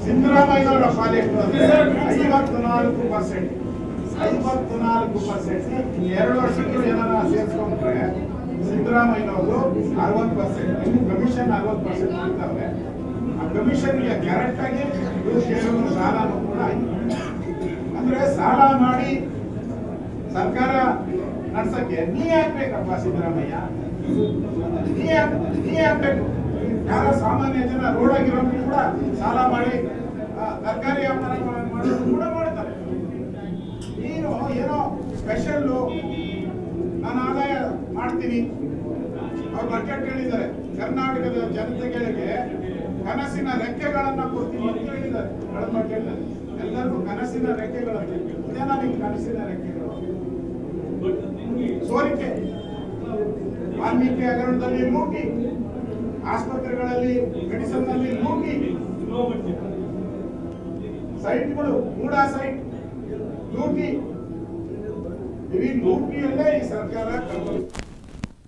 ಸಿದ್ದರಾಮಯ್ಯನವರ ಪಾಲಿಟ್ಟು 54%. 54%. 2 ವರ್ಷಕ್ಕೂ ಏನಾರ ಸೇರಿಸ್ಕೊಂಡ್ರೆ ಸಿದ್ದರಾಮಯ್ಯನವರು 60%. ಇನ್ನು ಕಮಿಷನ್ 60% ಮಾಡ್ತಾವೆ. ಆ ಕಮಿಷನ್ಗೆ ಕರೆಕ್ಟ್ ಆಗಿ ಸಾಲನೂ ಕೂಡ ಅಂದ್ರೆ ಸಾಲ ಮಾಡಿ ಸರ್ಕಾರ ನಡ್ಸಕ್ಕೆ ನೀ ಹಾಕ್ಬೇಕಪ್ಪ ಸಿದ್ದರಾಮಯ್ಯ, ನೀ ಹಾಕ್ಬೇಕು. ಯಾರ ಸಾಮಾನ್ಯ ಜನ ರೋಡ್ ಆಗಿರೋರು ಕೂಡ ಸಾಲ ಮಾಡಿ ತರಕಾರಿ ವ್ಯಾಪಾರ ಮಾಡೋದು ಕೂಡ ಮಾಡ್ತಾರೆ. ನೀನು ಏನೋ ಸ್ಪೆಷಲ್ ನಾನು ಆದಾಯ ಮಾಡ್ತೀನಿ, ಅವ್ರು ಬಜೆಟ್ ಹೇಳಿದ್ದಾರೆ, ಕರ್ನಾಟಕದ ಜನತೆಗಳಿಗೆ ಕನಸಿನ ರೆಕ್ಕೆಗಳನ್ನ ಕೊಡ್ತೀನಿ ಅಂತ ಹೇಳಿದ್ದಾರೆ. ಎಲ್ಲರಿಗೂ ಕನಸಿನ ರೆಕ್ಕೆಗಳನ್ನು ನಮಗೆ ಕನಸಿನ ರೆಕ್ಕೆಗಳು ಸೋರಿಕೆ, ವಾಲ್ಮೀಕಿ ಹಗರಣದಲ್ಲಿ ಲೂಟಿ, ಆಸ್ಪತ್ರೆಗಳಲ್ಲಿ ಮೆಡಿಸಿನ್ ನಲ್ಲಿ ಲೂಟಿ, ಸೈಟ್ಗಳು ಮೂಡ ಸೈಟ್ ಲೂಟಿ, ಈ ಲೂಟಿಯಲ್ಲೇ ಈ ಸರ್ಕಾರ